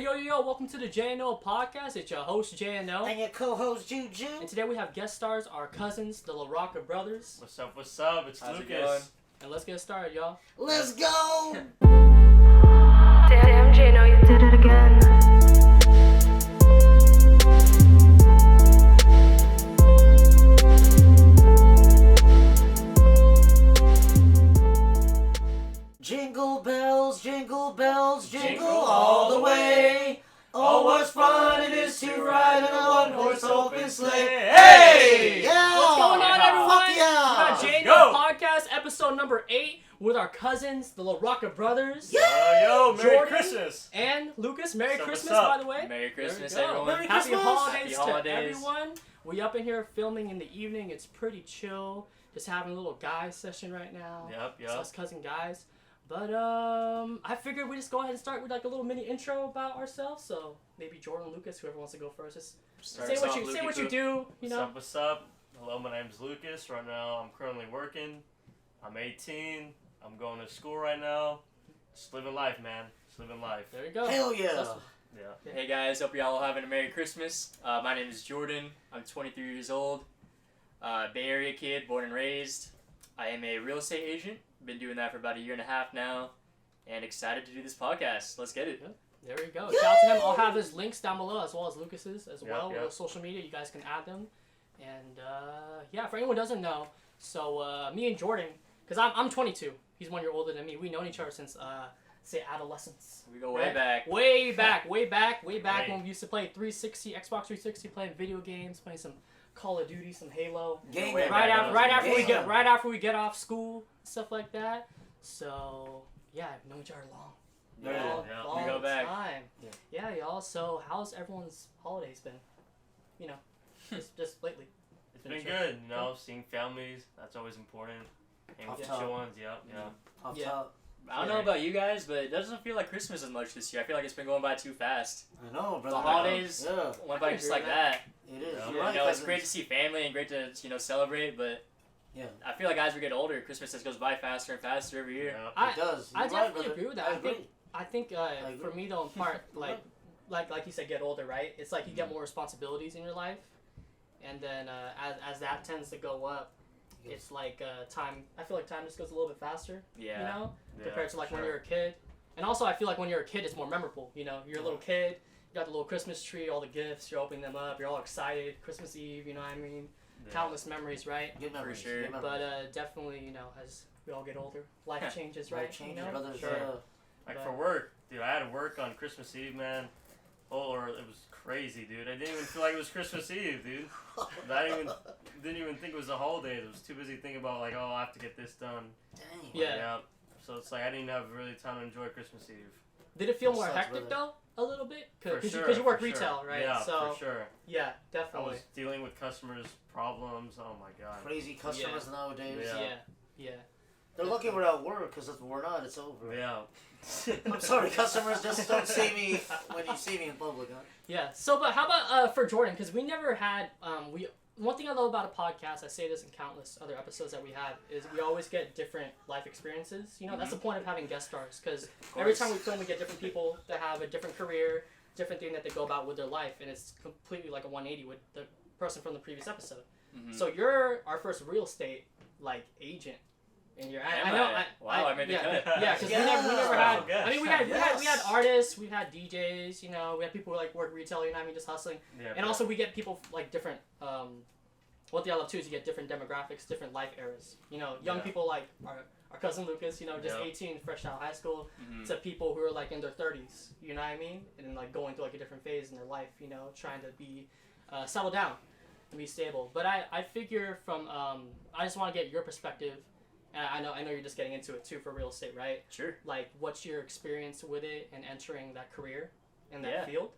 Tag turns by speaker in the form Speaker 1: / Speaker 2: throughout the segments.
Speaker 1: Hey, yo, welcome to the JNO podcast. It's your host, JNO.
Speaker 2: And your co-host, JuJu.
Speaker 1: And today we have guest stars, our cousins, the LaRocca brothers.
Speaker 3: What's up? It's
Speaker 4: How's
Speaker 3: Lucas.
Speaker 4: it going?
Speaker 1: And let's get started, y'all.
Speaker 2: Let's go!
Speaker 5: Damn, JNO, you did it again.
Speaker 2: Jingle bells, jingle all the way. Oh, what fun it is to ride in a one-horse open sleigh. Hey! Yeah!
Speaker 1: What's going on, everyone?
Speaker 2: Fuck yeah!
Speaker 1: We got JNO podcast, episode number 8, with our cousins, the LaRocca brothers.
Speaker 2: Yeah!
Speaker 3: Yo, Merry
Speaker 1: Jordan
Speaker 3: Christmas!
Speaker 1: And Lucas, Merry
Speaker 3: What's
Speaker 1: Christmas,
Speaker 3: up?
Speaker 1: by the way.
Speaker 4: Merry Christmas,
Speaker 1: There we go.
Speaker 4: everyone.
Speaker 2: Merry
Speaker 1: Happy
Speaker 2: Christmas.
Speaker 1: holidays
Speaker 4: Happy
Speaker 1: to
Speaker 4: holidays.
Speaker 1: everyone. We up in here filming in the evening. It's pretty chill. Just having a little guy session right now.
Speaker 3: Yep.
Speaker 1: It's us cousin guys. But I figured we just go ahead and start with like a little mini intro about ourselves. So maybe Jordan, Lucas, whoever wants to go first, just
Speaker 4: Start
Speaker 1: say
Speaker 4: us
Speaker 1: what
Speaker 4: off,
Speaker 1: you do. You know.
Speaker 3: What's up? Hello, my name's Lucas. Right now, I'm currently working. I'm 18. I'm going to school right now. Just living life, man. Just living life.
Speaker 1: There you go.
Speaker 2: Hell yeah!
Speaker 1: That's-
Speaker 3: Yeah.
Speaker 4: Hey guys, hope y'all are having a Merry Christmas. My name is Jordan. I'm 23 years old. Bay Area kid, born and raised. I am a real estate agent. Been doing that for about a year and a half now. And excited to do this podcast. Let's get it.
Speaker 1: There we go. Shout out to him. I'll have his links down below as well as Lucas's as well.
Speaker 3: Yep.
Speaker 1: With social media, you guys can add them. And yeah, for anyone who doesn't know, so me and Jordan, because I'm 22. He's 1 year older than me. We've known each other since say adolescence.
Speaker 4: We go way
Speaker 1: Right?
Speaker 4: back.
Speaker 1: Way back
Speaker 3: Right.
Speaker 1: when we used to play 360, Xbox 360, playing video games, playing some Call of Duty, some Halo.
Speaker 2: Game
Speaker 4: Way
Speaker 1: Right
Speaker 4: back.
Speaker 1: after we get off school, stuff like that. So yeah, I've known each other long.
Speaker 3: Yeah.
Speaker 1: Long
Speaker 4: We go back.
Speaker 1: time.
Speaker 2: Yeah.
Speaker 1: Yeah, y'all. So how's everyone's holidays been? You know, just lately.
Speaker 3: It's been good, you know, seeing families. That's always important. Hanging with
Speaker 2: Off
Speaker 3: the
Speaker 2: top.
Speaker 3: chill ones. Yep.
Speaker 2: Off
Speaker 1: Yeah.
Speaker 2: top.
Speaker 4: I don't know about you guys, but it doesn't feel like Christmas as much this year. I feel like it's been going by too fast.
Speaker 2: I know, brother.
Speaker 4: The holidays
Speaker 2: Yeah,
Speaker 4: went by
Speaker 1: I
Speaker 4: just
Speaker 1: agree
Speaker 4: like
Speaker 1: with
Speaker 4: that.
Speaker 2: it is.
Speaker 3: Yeah.
Speaker 2: You're
Speaker 4: You
Speaker 2: right,
Speaker 4: know, it's
Speaker 2: cousins.
Speaker 4: great to see family and great to, celebrate, but
Speaker 2: Yeah.
Speaker 4: I feel like as we get older, Christmas just goes by faster and faster every year.
Speaker 3: Yeah.
Speaker 2: It does.
Speaker 1: I
Speaker 2: You're right,
Speaker 1: definitely
Speaker 2: brother.
Speaker 1: agree with that.
Speaker 2: I
Speaker 1: I think
Speaker 2: agree.
Speaker 1: for me though, in part, like you said, get older, right? It's like you get more responsibilities in your life, and then as that tends to go up, it's like time. I feel like time just goes a little bit faster.
Speaker 4: Yeah.
Speaker 1: You know,
Speaker 3: Yeah,
Speaker 1: compared to like
Speaker 3: for
Speaker 1: when
Speaker 3: sure.
Speaker 1: you're a kid. And also, I feel like when you're a kid, it's more memorable. You know, you're a little kid, you got the little Christmas tree, all the gifts, you're opening them up, you're all excited. Christmas Eve, you know what I mean?
Speaker 3: Yeah.
Speaker 1: Countless memories, right?
Speaker 2: Good memories.
Speaker 4: sure.
Speaker 2: Good memories.
Speaker 1: But definitely, you know, as we all get older, life changes, right?
Speaker 2: Life changes,
Speaker 1: you know?
Speaker 2: brothers.
Speaker 3: Sure. Like for work, dude, I had to work on Christmas Eve, man. Or it was crazy, dude. I didn't even feel like it was Christmas Eve, dude. I didn't even think it was a holiday. I was too busy thinking about like, oh, I have to get this done.
Speaker 2: Dang.
Speaker 1: Yeah.
Speaker 3: So it's like I didn't have really time to enjoy Christmas Eve.
Speaker 1: Did it feel
Speaker 2: That
Speaker 1: more
Speaker 2: sucks,
Speaker 1: hectic
Speaker 2: brother.
Speaker 1: though? A little bit?
Speaker 3: For
Speaker 1: Because
Speaker 3: sure,
Speaker 1: you work
Speaker 3: for
Speaker 1: retail,
Speaker 3: sure.
Speaker 1: right?
Speaker 3: Yeah,
Speaker 1: So,
Speaker 3: for sure.
Speaker 1: yeah,
Speaker 3: I
Speaker 1: definitely.
Speaker 3: was dealing with customers' problems. Oh my god.
Speaker 2: Crazy customers nowadays.
Speaker 3: Yeah.
Speaker 1: Yeah.
Speaker 2: They're lucky we're at work, because if we're not, it's over.
Speaker 3: Yeah.
Speaker 2: I'm sorry, customers, just don't see me when you see me in public, huh?
Speaker 1: Yeah. So, but how about for Jordan? Because we never had one thing I love about a podcast, I say this in countless other episodes that we have, is we always get different life experiences. You know, that's the point of having guest stars. Because every time we film, we get different people that have a different career, different thing that they go about with their life, and it's completely like a 180 with the person from the previous episode.
Speaker 4: Mm-hmm.
Speaker 1: So you're our first real estate agent. And you're,
Speaker 4: I made the cut.
Speaker 1: Yeah, because we never had. I mean, we had artists, we had DJs, you know, we had people who like work retail, you know what I mean, just hustling.
Speaker 3: Yeah,
Speaker 1: And also we get people like different. One thing I love too is you get different demographics, different life eras. You know, young
Speaker 3: Yeah.
Speaker 1: people like our cousin Lucas, you know, just
Speaker 3: Yeah.
Speaker 1: 18, fresh out of high school,
Speaker 4: Mhm.
Speaker 1: to people who are like in their 30s. You know what I mean? And then like going through like a different phase in their life. You know, trying to be settle down and be stable. But I figure from I just want to get your perspective. And I know you're just getting into it too for real estate, right?
Speaker 4: Sure.
Speaker 1: Like, what's your experience with it and entering that career in that
Speaker 4: Yeah.
Speaker 1: field?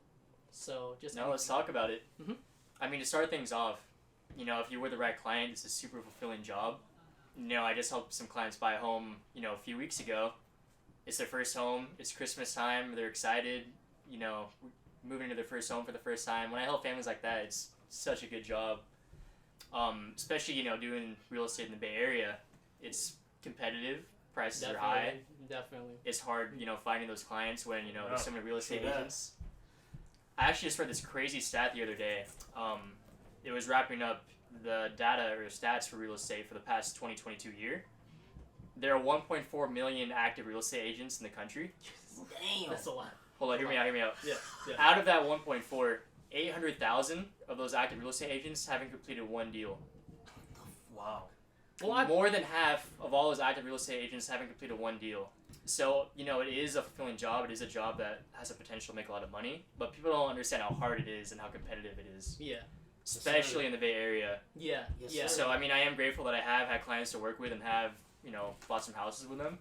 Speaker 1: So just
Speaker 4: Now let's talk about it.
Speaker 1: Mhm.
Speaker 4: I mean, to start things off, you know, if you're with the right client, it's a super fulfilling job. You know, I just helped some clients buy a home, you know, a few weeks ago. It's their first home. It's Christmas time. They're excited, you know, moving into their first home for the first time. When I help families like that, it's such a good job. Especially, you know, doing real estate in the Bay Area. It's competitive. Prices are high.
Speaker 1: Definitely.
Speaker 4: It's hard, you know, finding those clients when, you know, there's so many real estate
Speaker 2: Yeah.
Speaker 4: agents. I actually just read this crazy stat the other day. It was wrapping up the data or stats for real estate for the past 2022 year. There are 1.4 million active real estate agents in the country.
Speaker 2: Damn.
Speaker 1: That's a lot.
Speaker 4: Hold on, hear me out.
Speaker 1: Yeah.
Speaker 4: Out of that 1.4, 800,000 of those active real estate agents haven't completed one deal.
Speaker 3: Wow.
Speaker 1: Well,
Speaker 4: More than half of all those active real estate agents haven't completed one deal. So, you know, it is a fulfilling job. It is a job that has the potential to make a lot of money. But people don't understand how hard it is and how competitive it is.
Speaker 1: Yeah.
Speaker 4: Especially in the Bay Area.
Speaker 1: Yeah.
Speaker 2: Yes,
Speaker 1: Yeah.
Speaker 2: sir.
Speaker 4: So, I mean, I am grateful that I have had clients to work with and have, you know, bought some houses with them.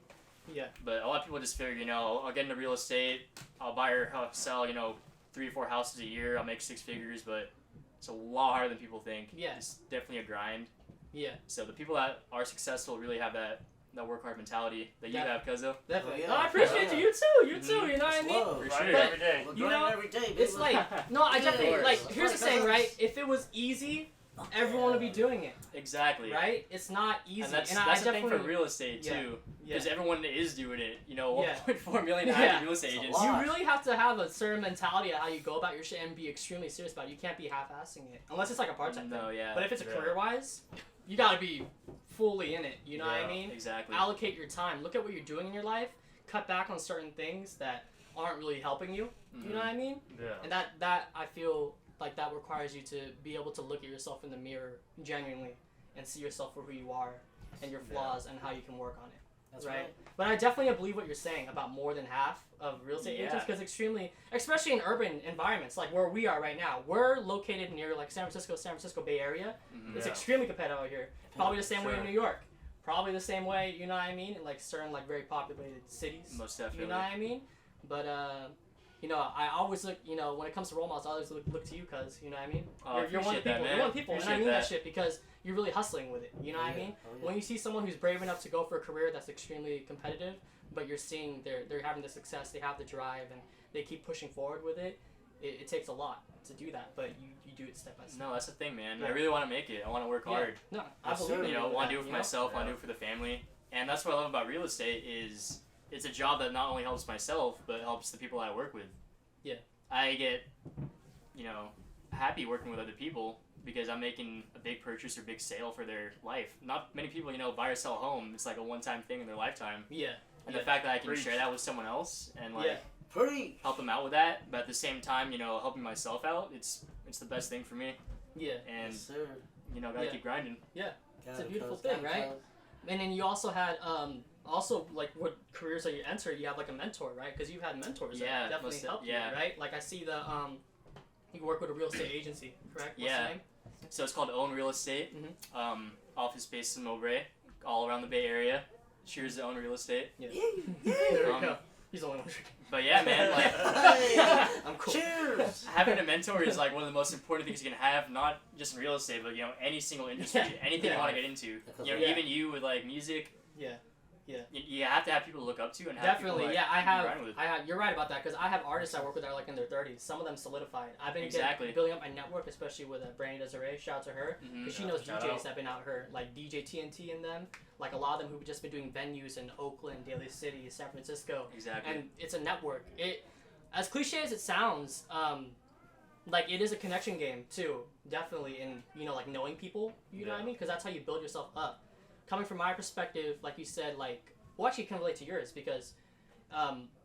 Speaker 1: Yeah.
Speaker 4: But a lot of people just figure, you know, I'll get into real estate, I'll buy or sell, you know, 3 or 4 houses a year, I'll make 6 figures, but it's a lot harder than people think.
Speaker 1: Yeah.
Speaker 4: It's definitely a grind.
Speaker 1: Yeah.
Speaker 4: So the people that are successful really have that work hard mentality that you
Speaker 1: Yeah.
Speaker 4: have, Cuzzo.
Speaker 1: Definitely.
Speaker 2: Oh, yeah.
Speaker 1: No, I appreciate
Speaker 2: Yeah.
Speaker 1: you. You too. You too.
Speaker 4: Mhm.
Speaker 1: You know what I mean?
Speaker 2: Love.
Speaker 4: For
Speaker 3: Right
Speaker 4: sure.
Speaker 3: every day.
Speaker 2: We're
Speaker 1: You
Speaker 2: grinding
Speaker 1: know,
Speaker 2: every day, baby.
Speaker 1: It's like no, I definitely
Speaker 2: Yeah.
Speaker 1: like. Here's the thing, right? If it was easy, everyone would be doing it,
Speaker 4: Exactly.
Speaker 1: right? It's not easy,
Speaker 4: And that's
Speaker 1: I
Speaker 4: the thing for
Speaker 1: definitely
Speaker 4: real estate
Speaker 1: Yeah.
Speaker 4: too,
Speaker 1: yeah.
Speaker 4: because everyone is doing it. You know,
Speaker 1: Yeah.
Speaker 4: 1.4 million
Speaker 1: Yeah.
Speaker 4: active real estate
Speaker 2: It's a
Speaker 4: agents.
Speaker 2: lot.
Speaker 1: You really have to have a certain mentality of how you go about your shit and be extremely serious about it. You can't be half-assing it unless it's like a part-time
Speaker 4: No,
Speaker 1: thing.
Speaker 4: yeah.
Speaker 1: But if it's a
Speaker 3: Yeah.
Speaker 1: career-wise, you gotta be fully in it. You know what I
Speaker 3: Yeah.
Speaker 1: mean?
Speaker 4: Exactly.
Speaker 1: Allocate your time. Look at what you're doing in your life. Cut back on certain things that aren't really helping you. You know what I mean?
Speaker 3: Yeah.
Speaker 1: And that I feel like that requires you to be able to look at yourself in the mirror genuinely and see yourself for who you are and your flaws and how you can work on it.
Speaker 2: That's
Speaker 1: right? But I definitely believe what you're saying about more than half of real estate agents,
Speaker 4: Yeah.
Speaker 1: because especially in urban environments like where we are right now, we're located near like San Francisco Bay Area.
Speaker 4: Mhm.
Speaker 1: It's
Speaker 3: Yeah.
Speaker 1: extremely competitive out here. Probably the same way in
Speaker 3: Sure.
Speaker 1: New York. Probably the same way, you know what I mean, in like certain like very populated cities.
Speaker 4: Most definitely.
Speaker 1: You know what I mean? But you know, I always look, you know, when it comes to role models, I always look to you, cuz, you know what I mean?
Speaker 4: Oh,
Speaker 1: you're one of the
Speaker 4: appreciate that,
Speaker 1: people.
Speaker 4: man.
Speaker 1: You're one of the people, and I
Speaker 4: Appreciate
Speaker 1: mean that
Speaker 4: that.
Speaker 1: shit because you're really hustling with it. You know what I mean? When you see someone who's brave enough to go for a career that's extremely competitive, but you're seeing they're having the success, they have the drive, and they keep pushing forward with it, it takes a lot to do that, but you do it step by step.
Speaker 4: No, that's the thing, man.
Speaker 1: Yeah.
Speaker 4: I really want to make it. I want to work
Speaker 1: Yeah.
Speaker 4: hard.
Speaker 1: No, I
Speaker 2: Yes,
Speaker 1: believe
Speaker 2: sir.
Speaker 1: in
Speaker 4: You know,
Speaker 1: with
Speaker 4: want
Speaker 1: that,
Speaker 4: to do it for
Speaker 1: you know?
Speaker 4: myself, want to
Speaker 3: Yeah.
Speaker 4: do it for the family. And that's what I love about real estate is it's a job that not only helps myself, but helps the people I work with.
Speaker 1: Yeah.
Speaker 4: I get, you know, happy working with other people because I'm making a big purchase or big sale for their life. Not many people, you know, buy or sell a home. It's like a one-time thing in their lifetime.
Speaker 1: Yeah.
Speaker 4: And
Speaker 1: Yeah.
Speaker 4: the fact that I can
Speaker 3: Preach.
Speaker 4: share that with someone else and like
Speaker 1: Yeah.
Speaker 2: Pretty.
Speaker 4: help them out with that, but at the same time, you know, helping myself out, it's the best thing for me.
Speaker 1: Yeah.
Speaker 4: And
Speaker 2: Yes, sir.
Speaker 4: you know, gotta
Speaker 1: Yeah.
Speaker 4: keep grinding.
Speaker 1: It's a beautiful thing, right? And then you also had like what careers that you enter, you have like a mentor, right? Because you've had mentors
Speaker 4: Yeah,
Speaker 1: that definitely
Speaker 4: most
Speaker 1: helped
Speaker 4: yeah.
Speaker 1: you, right? Like I see the you work with a real estate agency, correct? What's
Speaker 4: Yeah.
Speaker 1: the name?
Speaker 4: So it's called Own Real Estate.
Speaker 1: Mhm.
Speaker 4: Office based in Mowbray, all around the Bay Area. Cheers to Own Real Estate.
Speaker 1: Yeah.
Speaker 2: Yeah.
Speaker 1: There we
Speaker 4: Um,
Speaker 1: go. He's the only one.
Speaker 4: But yeah, man, like
Speaker 2: Hey.
Speaker 1: I'm cool.
Speaker 2: Cheers.
Speaker 4: having a mentor is like one of the most important things you can have, not just in real estate, but you know, any single industry,
Speaker 1: Yeah.
Speaker 4: anything
Speaker 1: Yeah.
Speaker 4: you want to get into. You know,
Speaker 1: Yeah.
Speaker 4: even you with like music.
Speaker 1: Yeah.
Speaker 4: You have to have people to look up to and have
Speaker 1: Definitely,
Speaker 4: people, like,
Speaker 1: yeah.
Speaker 4: you grind with.
Speaker 1: I have. You're right about that because I have artists I work with that are like in their 30s. Some of them solidified. I've been
Speaker 4: Exactly.
Speaker 1: building up my network, especially with Brandy Desiree. Shout out to her
Speaker 4: Mhm.
Speaker 1: because she knows
Speaker 3: Shout
Speaker 1: DJs
Speaker 3: out.
Speaker 1: that have been out her, like DJ TNT and them. Like a lot of them who've just been doing venues in Oakland, Daly City, San Francisco,
Speaker 4: Exactly.
Speaker 1: and it's a network. It, as cliche as it sounds, like it is a connection game too. Definitely, in you know like knowing people. You know what I
Speaker 3: Yeah.
Speaker 1: mean? Because that's how you build yourself up. Coming from my perspective, like you said, like. Well, actually, can relate to yours because,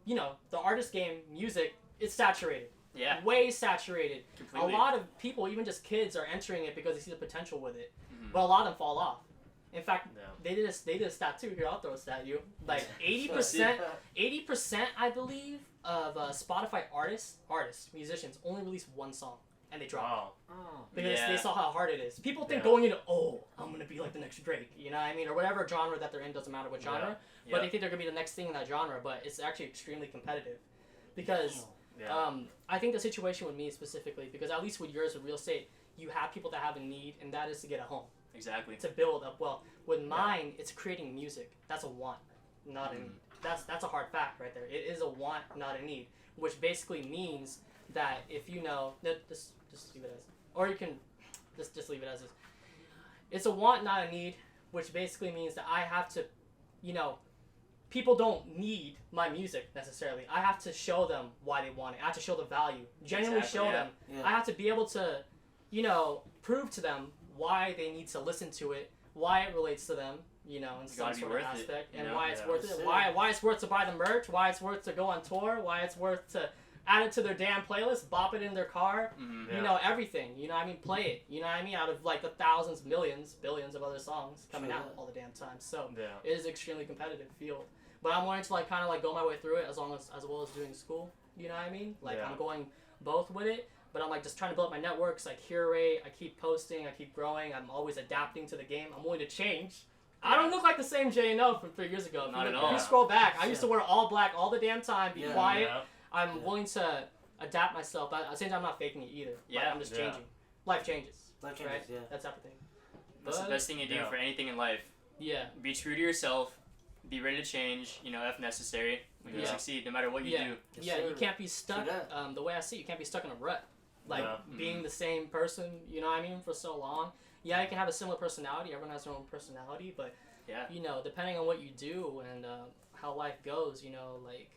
Speaker 1: you know, the artist game, music, it's saturated.
Speaker 4: Yeah,
Speaker 1: Way saturated.
Speaker 4: completely.
Speaker 1: A lot of people, even just kids, are entering it because they see the potential with it.
Speaker 4: Mhm.
Speaker 1: But a lot of them fall off. In fact,
Speaker 3: Yeah.
Speaker 1: they did a stat too. Here, I'll throw a stat at you. Like 80%, I believe, of Spotify artists, musicians, only release one song and they drop.
Speaker 3: Wow.
Speaker 1: Because
Speaker 4: Yeah.
Speaker 1: they saw how hard it is. People think
Speaker 3: Yeah.
Speaker 1: going into, I'm gonna be like the next Drake, you know what I mean? Or whatever genre that they're in, doesn't matter what genre. But they
Speaker 4: Yep.
Speaker 1: think they're gonna be the next thing in that genre, but it's actually extremely competitive. Because
Speaker 3: Yeah.
Speaker 1: I think the situation with me specifically, because at least with yours with real estate, you have people that have a need, and that is to get a home,
Speaker 4: Exactly.
Speaker 1: to build up well. With mine, it's creating music. That's a want, not a
Speaker 4: Mhm.
Speaker 1: need. That's a hard fact right there. It is a want, not a need, which basically means that if you know, just leave it as, or you can just leave it as is. It's a want, not a need, which basically means that I have to, you know, people don't need my music necessarily. I have to show them why they want it. I have to show the value. Genuinely show them.
Speaker 2: Yeah.
Speaker 1: I have to be able to, prove to them why they need to listen to it, why it relates to them, in some sort of aspect, and why it's worth it. Why it's worth to buy the merch, why it's worth to go on tour, why it's worth to add it to their damn playlist, bop it in their car, everything. Play it. Out of like the thousands, millions, billions of other songs coming out all the damn time. So it is an extremely competitive field. But I'm wanting to like kind of like go my way through it as well as doing school. You know what I mean? Like I'm going both with it. But I'm like just trying to build up my networks. I curate. I keep posting. I keep growing. I'm always adapting to the game. I'm willing to change. I don't look like the same JNO from 3 years ago.
Speaker 4: Not at all.
Speaker 1: If you scroll back, I used to wear all black all the damn time. Be quiet.
Speaker 3: Yeah.
Speaker 1: I'm willing to adapt myself. But at the same time, I'm not faking it either.
Speaker 4: Yeah.
Speaker 1: I'm just changing. Life changes.
Speaker 2: Life changes,
Speaker 1: right? That's everything.
Speaker 4: That's the best thing you do for anything in life.
Speaker 1: Yeah.
Speaker 4: Be true to yourself. Be ready to change. If necessary. When you succeed, no matter what you do.
Speaker 1: Yeah. You can't be stuck. The way I see it, you can't be stuck in a rut. Like being the same person, for so long. Yeah, you can have a similar personality. Everyone has their own personality, but depending on what you do and how life goes, like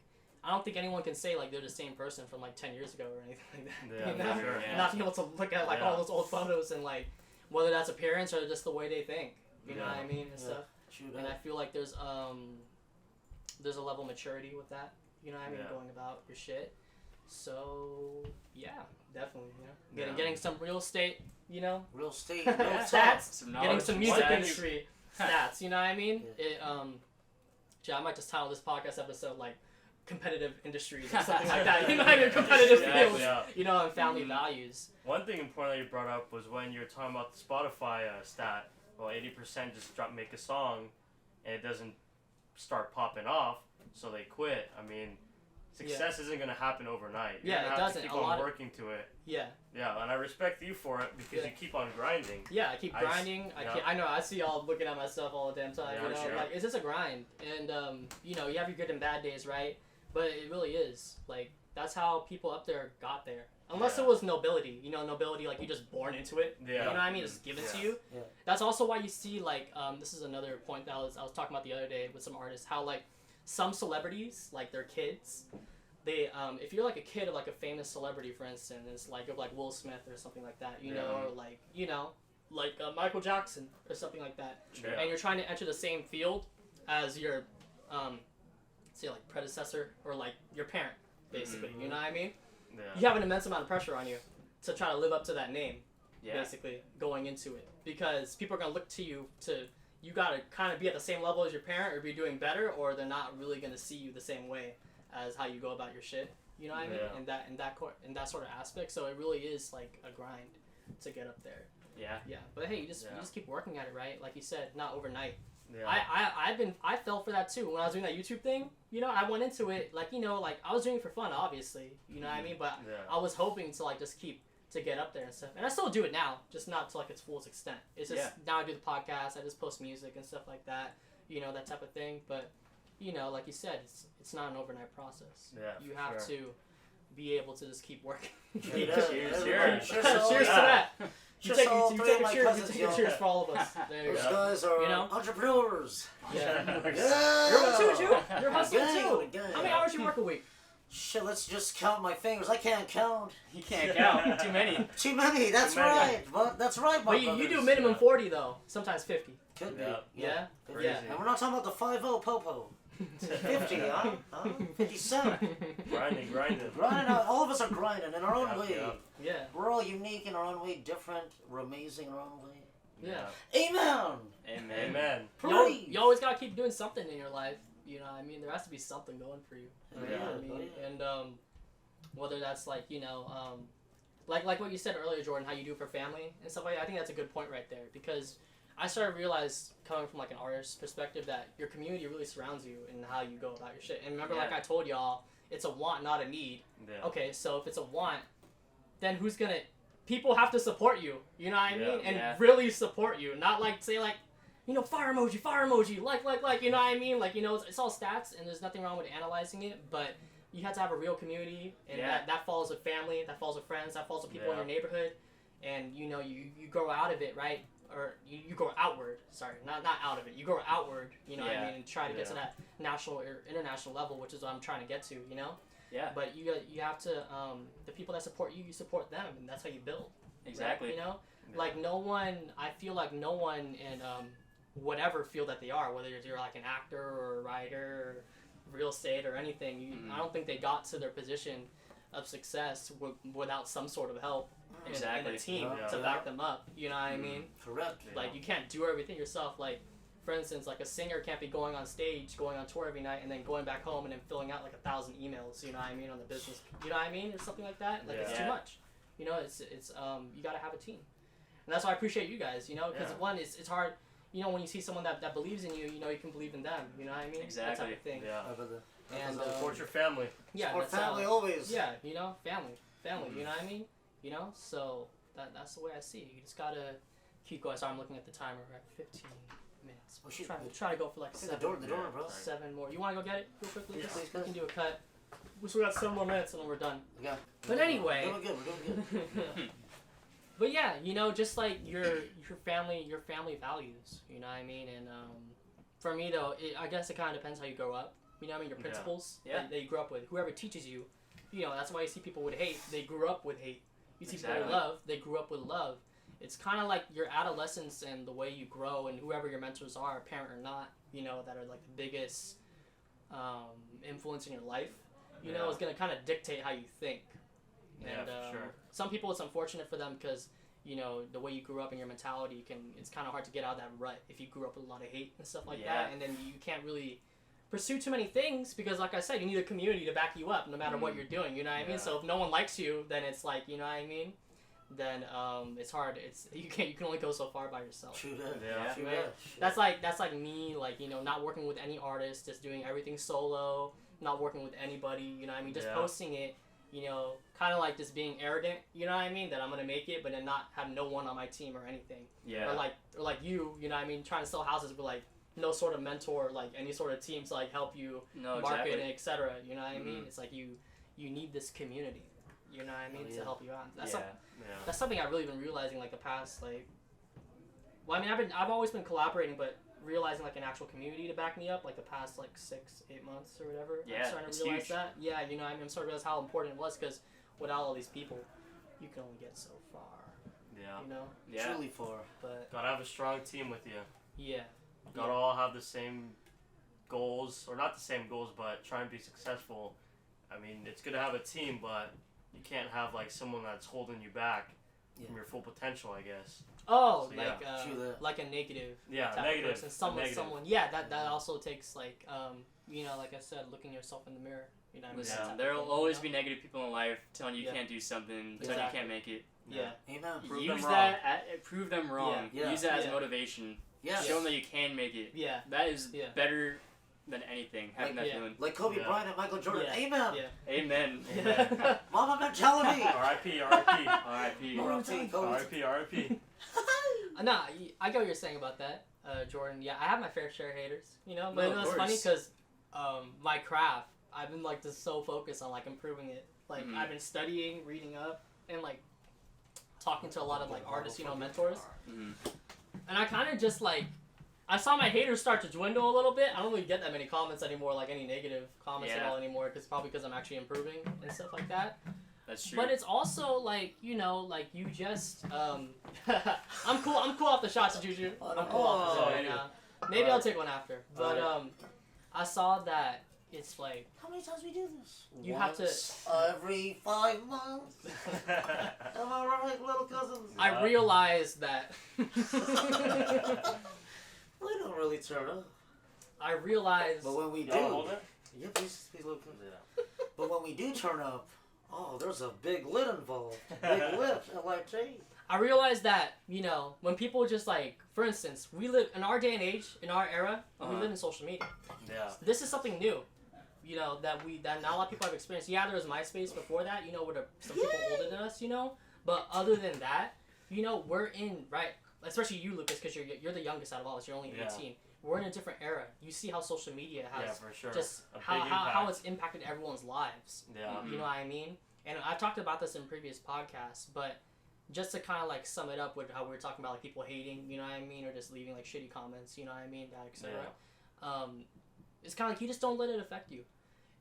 Speaker 1: I don't think anyone can say like they're the same person from like 10 years ago or anything like that.
Speaker 3: Yeah, for sure.
Speaker 1: Not being able to look at like all those old photos and like whether that's appearance or just the way they think. You know what I mean and stuff.
Speaker 2: True
Speaker 1: and I feel like there's a level of maturity with that. You know what I mean? Going about your shit. So yeah, definitely. Getting some real estate.
Speaker 2: Real estate.
Speaker 1: Stats. Getting some music
Speaker 3: Wow.
Speaker 1: industry stats. You know what I mean? I might just title this podcast episode like competitive industries or something like that. Competitive fields. And family values.
Speaker 3: One thing important that you brought up was when you were talking about the Spotify stat. Well, 80% just make a song, and it doesn't start popping off, so they quit. I mean, success isn't gonna happen overnight. You're gonna have to keep on working to it. Yeah, and I respect you for it because you keep on grinding.
Speaker 1: Yeah, I keep grinding. I know. I see y'all looking at myself all the damn time. Like it's just a grind, and you have your good and bad days, right? But it really is like that's how people up there got there. Unless it was nobility, nobility like you just born into it.
Speaker 3: Yeah.
Speaker 1: You know what I mean? It's given to you. Yeah. That's also why you see like this is another point that I was talking about the other day with some artists how like some celebrities like their kids. They, if you're like a kid of like a famous celebrity, for instance, like of like Will Smith or something like that, or like like Michael Jackson or something like that, and you're trying to enter the same field as your, say like predecessor or like your parent, basically. You know what I mean? Yeah. You have an immense amount of pressure on you to try to live up to that name, basically going into it, because people are gonna look to you you gotta kind of be at the same level as your parent or be doing better, or they're not really gonna see you the same way as how you go about your shit, you know what I mean? In that sort of aspect. So it really is like a grind to get up there. Yeah. Yeah. But hey, you just keep working at it, right? Like you said, not overnight. Yeah. I fell for that too when I was doing that YouTube thing. I went into it like like I was doing it for fun, obviously. You know what I mean? But I was hoping to like just keep to get up there and stuff. And I still do it now, just not to like its fullest extent. It's just now I do the podcast, I just post music and stuff like that. That type of thing. But like you said, it's not an overnight process. Yeah, you have to be able to just keep working. Cheers to that. You take a cheers for all of us.
Speaker 2: Those guys are entrepreneurs.
Speaker 1: Yeah. You're one too, Ju. You're hustling too. How many hours you work a week?
Speaker 2: Shit, let's just count my fingers. I can't count.
Speaker 4: You can't count. Too many.
Speaker 2: Too many. That's right. But that's right, my
Speaker 1: brothers. You do minimum 40 though. Sometimes 50.
Speaker 2: Could be.
Speaker 1: Yeah.
Speaker 2: And we're not talking about the 5-0 popo. 50, huh? 57.
Speaker 3: Grinding.
Speaker 2: All of us are grinding in our own way.
Speaker 1: Yeah.
Speaker 2: We're all unique in our own way, different. We're amazing in our own way.
Speaker 1: Yeah.
Speaker 2: Amen.
Speaker 1: You always gotta keep doing something in your life. You know what I mean? There has to be something going for you. You know what I mean? And whether that's like, like what you said earlier, Jordan, how you do it for family and stuff like that, I think that's a good point right there. Because I started to realize, coming from like an artist's perspective, that your community really surrounds you in how you go about your shit. And remember, like I told y'all, it's a want, not a need. Yeah. Okay, so if it's a want, then people have to support you. You know what I mean? And really support you. Not like, say like, fire emoji, like, you know what I mean? Like, it's all stats, and there's nothing wrong with analyzing it, but you have to have a real community, and that follows with family, that follows with friends, that follows with people in your neighborhood, and you know you grow out of it, right? Or you grow outward. Sorry, not out of it. You grow outward. You know what I mean, and try to get to that national or international level, which is what I'm trying to get to. You know.
Speaker 4: Yeah.
Speaker 1: But you have to the people that support you, you support them, and that's how you build.
Speaker 4: Exactly.
Speaker 1: Right? You know, like no one. I feel like no one in whatever field that they are, whether you're like an actor or a writer or real estate or anything, I don't think they got to their position of success without some sort of help in a team to back them up. You know what I mean?
Speaker 2: Correct.
Speaker 1: Like you can't do everything yourself. Like for instance, like a singer can't be going on stage, going on tour every night, and then going back home and then filling out like 1,000 emails. You know what I mean on the business. You know what I mean or something like that. Like it's too much. You know, it's you gotta have a team, and that's why I appreciate you guys. You know, because one, it's hard. You know, when you see someone that believes in you, you know you can believe in them. You know what I mean?
Speaker 4: Exactly.
Speaker 1: That type of thing.
Speaker 3: Yeah.
Speaker 1: And
Speaker 3: support your family.
Speaker 1: Yeah,
Speaker 2: support
Speaker 1: that's
Speaker 2: family
Speaker 1: how,
Speaker 2: always.
Speaker 1: Yeah, you know, family. You know what I mean? You know, so that's the way I see it. You just gotta keep going. Sorry, I'm looking at the timer. We're at 15 minutes.
Speaker 2: Oh, shoot.
Speaker 1: Try to go for like
Speaker 2: The
Speaker 1: 7.
Speaker 2: door, bro.
Speaker 1: 7 more. You wanna go get it real quickly?
Speaker 2: Yes, please,
Speaker 1: We can do a cut. We got 7 more minutes and then we're done.
Speaker 2: Yeah.
Speaker 1: But anyway.
Speaker 2: We're doing good.
Speaker 1: But yeah, you know, just like your family values, you know what I mean? And for me though, I guess it kind of depends how you grow up. You know what I mean? Your principles that you grew up with. Whoever teaches you, you know, that's why you see people with hate. They grew up with hate. You see people with love. They grew up with love. It's kind of like your adolescence and the way you grow and whoever your mentors are, parent or not, you know, that are like the biggest influence in your life, you know, is going to kind of dictate how you think. And
Speaker 3: for sure.
Speaker 1: Some people, it's unfortunate for them because, you know, the way you grew up and your mentality it's kind of hard to get out of that rut if you grew up with a lot of hate and stuff like that. And then you can't really pursue too many things because, like I said, you need a community to back you up no matter what you're doing, you know what I mean? So if no one likes you, then it's like, you know what I mean? Then it's hard. You can only go so far by yourself.
Speaker 2: True that.
Speaker 3: Yeah.
Speaker 2: True
Speaker 1: Right?
Speaker 2: that.
Speaker 1: That's like me, like, you know, not working with any artist, just doing everything solo, not working with anybody, you know what I mean? Just posting it. You know, kind of like just being arrogant, you know what I mean? That I'm gonna make it, but then not have no one on my team or anything.
Speaker 4: Yeah.
Speaker 1: Or like you know what I mean? Trying to sell houses with like no sort of mentor, like any sort of team to like help you market and etc. You know what I mean? It's like you need this community, you know what I mean, to help you out. That's something I've really been realizing like the past like. Well, I mean, I've always been collaborating, but realizing like an actual community to back me up like the past like 6-8 months or whatever.
Speaker 4: Yeah,
Speaker 1: I'm starting to realize that. Yeah, you know, I mean, I'm starting to realize how important it was because without all these people, you can only get so far.
Speaker 3: Yeah.
Speaker 1: You know.
Speaker 4: Yeah.
Speaker 2: Truly far.
Speaker 1: But
Speaker 3: Gotta have a strong team with you.
Speaker 1: yeah.
Speaker 3: Gotta all have the same goals, or not the same goals, but try and be successful. I mean, it's good to have a team, but you can't have like someone that's holding you back from your full potential, I guess.
Speaker 1: Oh,
Speaker 3: So,
Speaker 1: like a negative.
Speaker 3: Yeah,
Speaker 1: type
Speaker 3: negative.
Speaker 1: Of person. Someone. Yeah, that also takes like you know, like I said, looking yourself in the mirror. You know what I mean?
Speaker 4: Listen, there will always be negative people in life telling you can't do something, telling you
Speaker 1: Exactly.
Speaker 4: can't make it.
Speaker 1: Yeah.
Speaker 2: Amen.
Speaker 4: Use that. Prove them wrong.
Speaker 2: Yeah.
Speaker 4: Use that as
Speaker 1: Yeah.
Speaker 4: motivation.
Speaker 2: Yeah.
Speaker 4: Show them that you can make it.
Speaker 1: Yeah.
Speaker 4: That is better than anything. Having that feeling.
Speaker 2: Like Kobe Bryant and Michael Jordan.
Speaker 1: Yeah.
Speaker 2: Amen.
Speaker 1: Yeah.
Speaker 4: Amen.
Speaker 3: Amen.
Speaker 2: Mama mentality.
Speaker 3: R.I.P. R.I.P.
Speaker 4: R.I.P.
Speaker 2: R.I.P. Kobe.
Speaker 3: R.I.P. R.I.P.
Speaker 1: Nah, I get what you're saying about that, Jordan. Yeah, I have my fair share of haters, you know. But
Speaker 2: No, of
Speaker 1: it's funny
Speaker 2: course.
Speaker 1: because my craft, I've been like just so focused on like improving it. Like I've been studying, reading up, and like talking to a lot of like artists, you know, mentors. And I kind of just like, I saw my haters start to dwindle a little bit. I don't really get that many comments anymore, like any negative comments at all anymore, because probably because I'm actually improving and stuff like that.
Speaker 4: That's true.
Speaker 1: But it's also like, you know, like you just I'm cool off the shots, JuJu. I'm cool off the shots right now. Maybe I'll take one after. But I saw that it's like,
Speaker 2: How many times we do this?
Speaker 1: You have to-
Speaker 2: every 5 months. Am I right, little cousins?
Speaker 1: I realized that
Speaker 2: We don't really turn up.
Speaker 1: I realized
Speaker 2: But when we do,
Speaker 3: Hold it?
Speaker 2: yeah, please, little cousins. But when we do turn up, oh, there's a big lid involved. Big lips, LIT.
Speaker 1: I realized that, you know, when people just like, for instance, we live in our day and age, in our era, we live in social media.
Speaker 3: Yeah.
Speaker 1: This is something new, you know, that not a lot of people have experienced. Yeah, there was MySpace before that, you know, with some people older than us, you know. But other than that, you know, we're in, right, especially you, Lucas, because you're the youngest out of all us. You're only 18. We're in a different era. You see how social media has
Speaker 3: for sure.
Speaker 1: just
Speaker 3: A big
Speaker 1: how
Speaker 3: impact.
Speaker 1: it's impacted everyone's lives.
Speaker 3: Yeah.
Speaker 1: You know what I mean? And I've talked about this in previous podcasts, but just to kind of like sum it up with how we were talking about like people hating, you know what I mean, or just leaving like shitty comments, you know what I mean, that etc. It's kind of like you just don't let it affect you,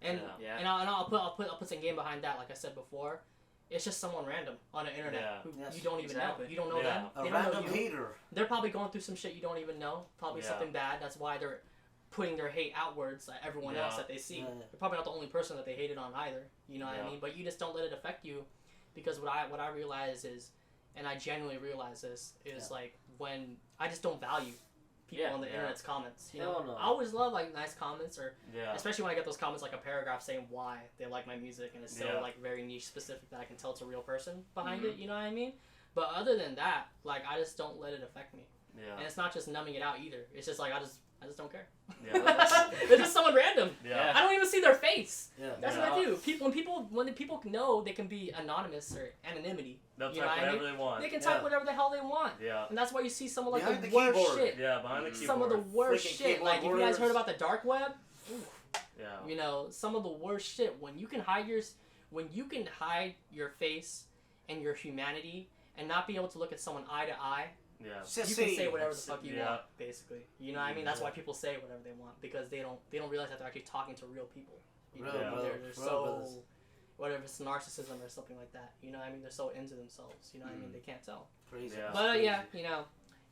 Speaker 1: and I'll put some game behind that. Like I said before, it's just someone random on the internet who you don't even know. You don't know them. They don't know you.
Speaker 2: Hater.
Speaker 1: They're probably going through some shit you don't even know. Probably something bad. That's why they're putting their hate outwards at everyone else that they see. You're probably not the only person that they hated on either. You know what I mean? But you just don't let it affect you, because what I realize is, and I genuinely realize this, is like when I just don't value people on the internet's comments. You know, I always love like nice comments, or especially when I get those comments like a paragraph saying why they like my music, and it's so like very niche specific that I can tell it's a real person behind it. You know what I mean? But other than that, like I just don't let it affect me. Yeah. And it's not just numbing it out either. It's just like I just don't care. Yeah. They're just someone random. Yeah. I don't even see their face. Yeah. That's what I do. When people know they can be anonymous or anonymity.
Speaker 3: They'll type whatever they want.
Speaker 1: They can type whatever the hell they want. Yeah. And that's why you see some of like
Speaker 2: behind
Speaker 1: the worst
Speaker 2: keyboard.
Speaker 1: shit.
Speaker 3: Yeah, behind the keyboard.
Speaker 1: Some of the worst shit. Like if you guys heard about the dark web,
Speaker 3: yeah.
Speaker 1: You know, some of the worst shit. When you can hide your face and your humanity and not be able to look at someone eye to eye. Yeah. You can say whatever the fuck you want, basically. You know what I mean? That's why people say whatever they want, because they don't realize that they're actually talking to real people. You know, they're so whatever, it's narcissism or something like that. You know what I mean? They're so into themselves. You know what I mean? They can't tell.
Speaker 2: Crazy.
Speaker 1: Yeah. But you know,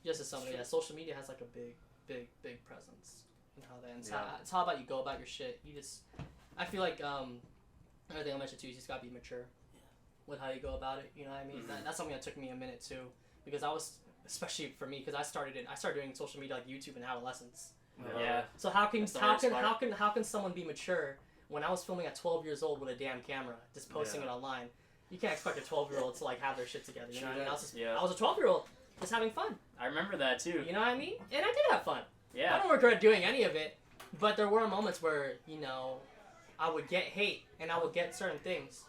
Speaker 1: just as somebody, social media has like a big presence in how that. And it's how about you go about your shit. I feel like another thing I mentioned too is you just gotta be mature with how you go about it. You know what I mean? That's something that took me a minute too, because I was. Especially for me, because I started doing social media like YouTube in adolescence.
Speaker 4: Yeah.
Speaker 1: So how can someone be mature when I was filming at 12 years old with a damn camera, just posting it online? You can't expect a 12-year-old to like have their shit together. You know what I mean? I was a 12-year-old just having fun.
Speaker 4: I remember that too.
Speaker 1: You know what I mean? And I did have fun.
Speaker 4: Yeah.
Speaker 1: I don't regret doing any of it, but there were moments where I would get hate and I would get certain things.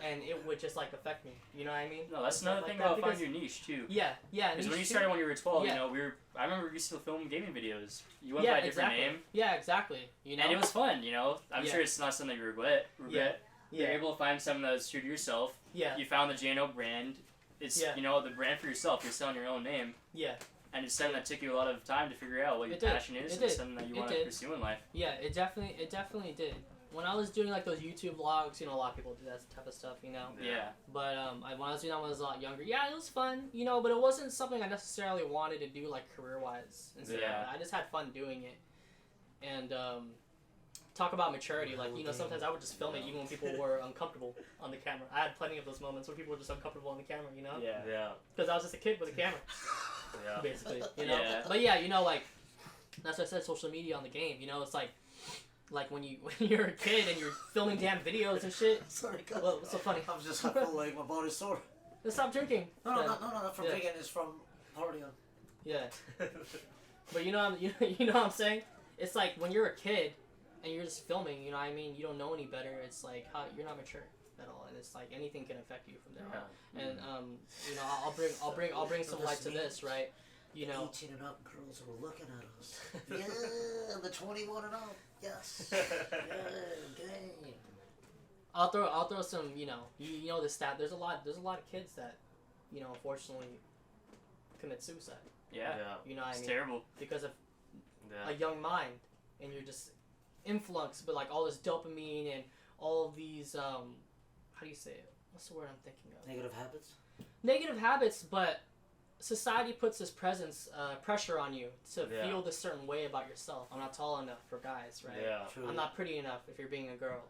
Speaker 1: And it would just like affect me, you know what I mean?
Speaker 4: No, that's another thing about finding your niche too.
Speaker 1: Yeah.
Speaker 4: Because when you started when you were 12, I remember we used to film gaming videos. You went by a different name.
Speaker 1: Yeah, exactly. You know?
Speaker 4: And it was fun, you know. I'm sure it's not something you regret. Yeah. You're able to find something that's true to yourself. Yeah. You found the JNO brand. It's the brand for yourself. You're selling your own name. Yeah. And it's something that took you a lot of time to figure out what your passion is and something that you want to pursue in life.
Speaker 1: Yeah, it definitely did. When I was doing like those YouTube vlogs, a lot of people do that type of stuff,
Speaker 4: Yeah.
Speaker 1: But when I was doing that when I was a lot younger, it was fun, but it wasn't something I necessarily wanted to do like career-wise. And so I just had fun doing it. And talk about maturity, like sometimes I would just film it even when people were uncomfortable on the camera. I had plenty of those moments where people were just uncomfortable on the camera,
Speaker 3: Yeah.
Speaker 1: Because I was just a kid with a camera. Basically,
Speaker 4: Yeah.
Speaker 1: But like that's what I said. Social media on the game, it's like when you're a kid and you're filming damn videos and shit.
Speaker 2: Sorry, God.
Speaker 1: Well, what's so funny?
Speaker 2: I was just full like my body's sore.
Speaker 1: Let's stop drinking.
Speaker 2: No, not from drinking. It's from partying.
Speaker 1: Yeah. But you know what I'm saying? It's like when you're a kid and you're just filming. You know what I mean? You don't know any better. It's like you're not mature at all, and it's like anything can affect you from there on. And I'll bring some light to this, right?
Speaker 2: 18 and up girls were looking at us. Yeah, the 21 and up. Yes. Yeah, dang.
Speaker 1: I'll throw some, you know the stat. There's a lot of kids that, unfortunately commit suicide.
Speaker 4: Yeah.
Speaker 1: You know what I mean?
Speaker 4: It's terrible.
Speaker 1: Because of a young mind, and you're just influenced by like all this dopamine and all of these how do you say it? What's the word I'm thinking of? Negative habits, but society puts this pressure on you to feel this certain way about yourself. I'm not tall enough for guys, right?
Speaker 3: Yeah.
Speaker 2: True.
Speaker 1: I'm not pretty enough if you're being a girl.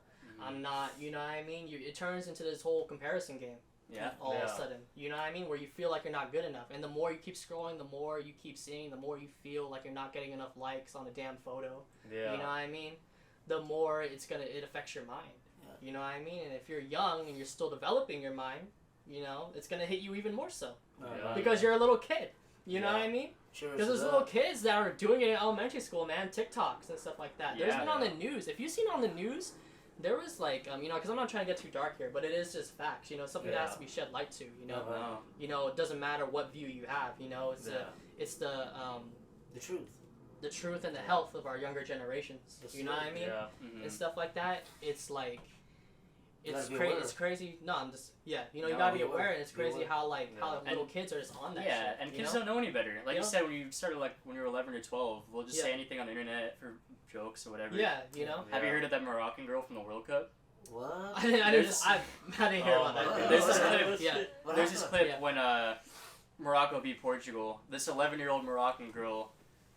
Speaker 1: I'm not, you know what I mean? It turns into this whole comparison game.
Speaker 4: Yeah.
Speaker 1: All of a sudden, you know what I mean? Where you feel like you're not good enough, and the more you keep scrolling, the more you keep seeing, the more you feel like you're not getting enough likes on a damn photo. Yeah. You know what I mean? The more it affects your mind. Yeah. You know what I mean? And if you're young and you're still developing your mind, it's gonna hit you even more so. Because you're a little kid. You know what I mean?
Speaker 2: Sure.
Speaker 1: Because there's little kids that are doing it in elementary school, man. TikToks and stuff like that. There's been on the news. If you've seen on the news, there was like, because I'm not trying to get too dark here, but it is just facts. Something that has to be shed light to. It doesn't matter what view you have. It's the
Speaker 2: truth.
Speaker 1: The truth and the health of our younger generations. You know what I mean?
Speaker 3: Yeah.
Speaker 1: And stuff like that. It's like it's
Speaker 2: be
Speaker 1: crazy.
Speaker 2: aware.
Speaker 1: It's crazy. No, I'm just you
Speaker 4: No,
Speaker 1: gotta be
Speaker 2: be aware.
Speaker 1: aware, and it's
Speaker 2: Be
Speaker 1: crazy
Speaker 2: aware.
Speaker 1: how like how
Speaker 3: Yeah.
Speaker 1: little
Speaker 4: And-
Speaker 1: kids are just on that.
Speaker 4: Yeah,
Speaker 1: shit,
Speaker 4: and
Speaker 1: you
Speaker 4: kids
Speaker 1: know?
Speaker 4: don't know any better. Like
Speaker 1: Yeah.
Speaker 4: you said, when you started like when you were 11 or 12, we'll just
Speaker 1: Yeah.
Speaker 4: say anything on the internet for jokes or whatever.
Speaker 1: Yeah, you know.
Speaker 4: Have you
Speaker 3: Yeah.
Speaker 4: heard of that Moroccan girl from the World Cup?
Speaker 2: What?
Speaker 1: I didn't
Speaker 4: There's-
Speaker 1: I didn't hear
Speaker 3: Oh
Speaker 1: about
Speaker 3: my
Speaker 1: that.
Speaker 3: God.
Speaker 4: There's this
Speaker 2: Yeah.
Speaker 4: clip.
Speaker 1: Yeah.
Speaker 2: What
Speaker 4: There's this
Speaker 2: happened?
Speaker 4: clip
Speaker 1: Yeah.
Speaker 4: when Morocco beat Portugal. This 11-year-old Moroccan girl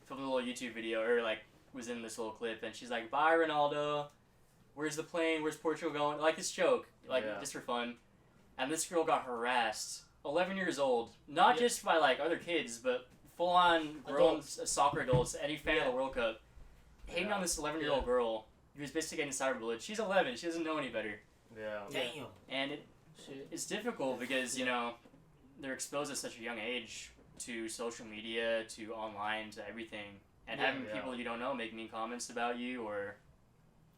Speaker 4: filmed a little YouTube video, or like was in this little clip, and she's like, "Bye, Ronaldo. Where's the plane? Where's Portugal going?" Like this joke, like
Speaker 3: Yeah.
Speaker 4: just for fun. And this girl got harassed. 11 years old, not
Speaker 1: Yeah.
Speaker 4: just by like other kids, but full-on grown soccer adults. Any fan of
Speaker 1: Yeah.
Speaker 4: the World Cup hating
Speaker 3: Yeah.
Speaker 4: on this 11-year-old girl who's basically getting cyberbullied. She's 11. She doesn't know any better,
Speaker 3: Yeah.
Speaker 2: Damn.
Speaker 4: and
Speaker 1: Shit.
Speaker 4: it's difficult because you know they're exposed at such a young age to social media, to online, to everything, and
Speaker 1: Yeah.
Speaker 4: having
Speaker 3: Yeah.
Speaker 4: people you don't know make mean comments about you or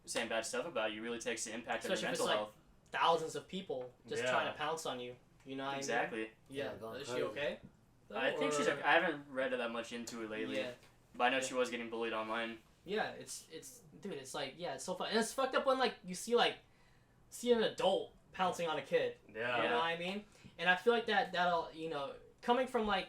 Speaker 4: saying bad stuff about you really takes the impact on your
Speaker 1: Especially if it's
Speaker 4: mental
Speaker 1: like
Speaker 4: health.
Speaker 1: Thousands of people just
Speaker 3: Yeah.
Speaker 1: trying to pounce on you. You know what I mean?
Speaker 4: Exactly.
Speaker 1: Yeah.
Speaker 2: Yeah, going
Speaker 1: Is she
Speaker 2: crazy.
Speaker 1: okay?
Speaker 4: I think she's.
Speaker 1: Or-
Speaker 4: I haven't read that much into it lately,
Speaker 1: Yeah.
Speaker 4: but I know
Speaker 1: Yeah.
Speaker 4: she was getting bullied online.
Speaker 1: Yeah, it's dude, it's like it's so fun. And it's fucked up when like you see an adult pouncing on a kid.
Speaker 3: Yeah.
Speaker 1: You know what I mean? And I feel like that'll coming from like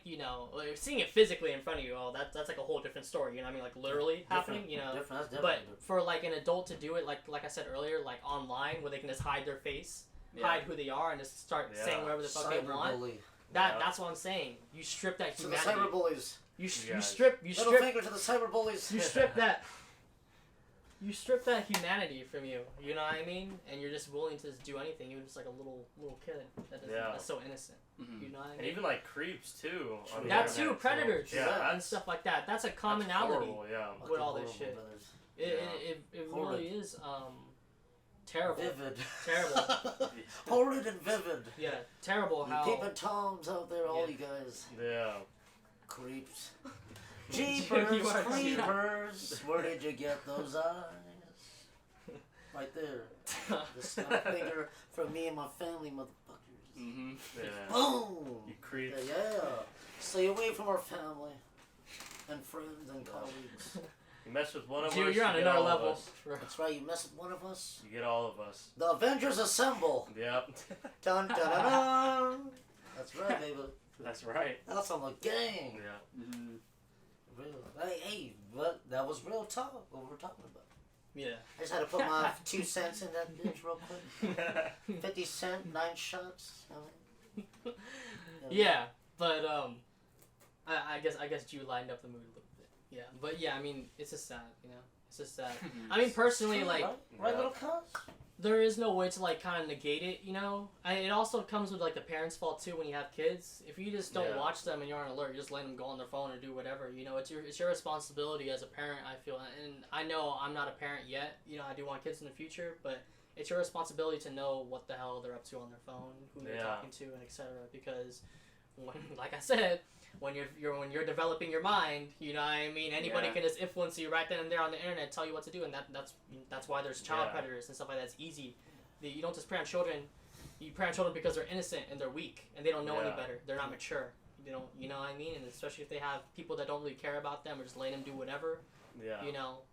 Speaker 1: seeing it physically in front of you, that's like a whole different story. You know what I mean? Like literally happening.
Speaker 2: Different, that's
Speaker 1: But
Speaker 2: different.
Speaker 1: for like an adult to do it like I said earlier, like online where they can just hide their face,
Speaker 4: Yeah.
Speaker 1: hide who they are, and just start
Speaker 3: Yeah.
Speaker 1: saying whatever the fuck they want.
Speaker 2: Cyberbully.
Speaker 3: Yeah.
Speaker 1: That's what I'm saying. You strip that
Speaker 2: To the
Speaker 1: humanity.
Speaker 2: cyberbullies.
Speaker 1: You
Speaker 3: guys.
Speaker 1: strip
Speaker 2: Little finger to the cyberbullies.
Speaker 1: you strip that you strip that humanity from you. You know what I mean? And you're just willing to just do anything. You're just like a little kid
Speaker 3: Yeah.
Speaker 1: that's so innocent.
Speaker 4: Mhm.
Speaker 1: You know what I
Speaker 3: And
Speaker 1: mean?
Speaker 3: even like creeps too. On the
Speaker 1: That
Speaker 3: internet,
Speaker 1: too,
Speaker 3: so-
Speaker 1: predators
Speaker 3: Yeah.
Speaker 2: Yeah.
Speaker 1: and stuff like that. That's a
Speaker 3: That's
Speaker 1: commonality.
Speaker 3: horrible, yeah.
Speaker 1: with all this
Speaker 2: Fucking
Speaker 1: shit.
Speaker 2: horrible, brothers.
Speaker 1: It
Speaker 2: Horrid.
Speaker 1: really is terrible.
Speaker 2: Vivid.
Speaker 1: Terrible.
Speaker 2: Horrid and vivid.
Speaker 1: Yeah, terrible
Speaker 2: You
Speaker 1: how
Speaker 2: peeping toms out there, all
Speaker 1: Yeah.
Speaker 2: you guys.
Speaker 3: Yeah.
Speaker 2: Creeps.
Speaker 1: You
Speaker 2: Jeepers,
Speaker 1: are
Speaker 2: creepers. Where did you get those eyes? Right there. The snap finger from me and my family, motherfuckers.
Speaker 4: Mm-hmm.
Speaker 3: Yeah.
Speaker 2: Boom!
Speaker 3: You creep.
Speaker 2: Yeah. Stay away from our family and friends and colleagues.
Speaker 3: You mess with one of
Speaker 1: Dude,
Speaker 3: us,
Speaker 1: you're on
Speaker 3: you get
Speaker 1: another
Speaker 3: all of
Speaker 1: level.
Speaker 3: us.
Speaker 2: That's right, you mess with one of us.
Speaker 3: You get all of us.
Speaker 2: The Avengers assemble.
Speaker 3: Yep.
Speaker 2: Dun dun dun dun. That's right, baby.
Speaker 4: That's right.
Speaker 2: That's on the game.
Speaker 3: Yeah.
Speaker 4: Mm-hmm.
Speaker 2: Real. Hey, but that was real talk. What we're talking about.
Speaker 1: Yeah.
Speaker 2: I just had to put my 2 cents in that bitch real quick. 50 cent, 9 shots.
Speaker 1: Yeah, but I guess Jew lightened up the mood a little bit. Yeah, but yeah, I mean, it's just sad, It's just sad. I mean, personally, like,
Speaker 2: right,
Speaker 3: Yeah.
Speaker 2: little cuz?
Speaker 1: there is no way to like kind of negate it, it also comes with like the parents' fault too when you have kids. If you just don't
Speaker 3: Yeah.
Speaker 1: watch them and you're on alert, you just let them go on their phone or do whatever. It's your responsibility as a parent. I feel, and I know I'm not a parent yet. I do want kids in the future, but it's your responsibility to know what the hell they're up to on their phone, who they're
Speaker 3: Yeah.
Speaker 1: talking to, and etc. Because when, like I said, when you're developing your mind, you know what I mean. Anybody
Speaker 4: Yeah.
Speaker 1: can just influence you right then and there on the internet, tell you what to do, and that's why there's child
Speaker 3: Yeah.
Speaker 1: predators and stuff like that. It's easy. You don't just prey on children. You prey on children because they're innocent and they're weak and they don't know any
Speaker 3: Yeah.
Speaker 1: better. They're not mature. They don't, you know what I mean. And especially if they have people that don't really care about them or just letting them do whatever,
Speaker 3: Yeah.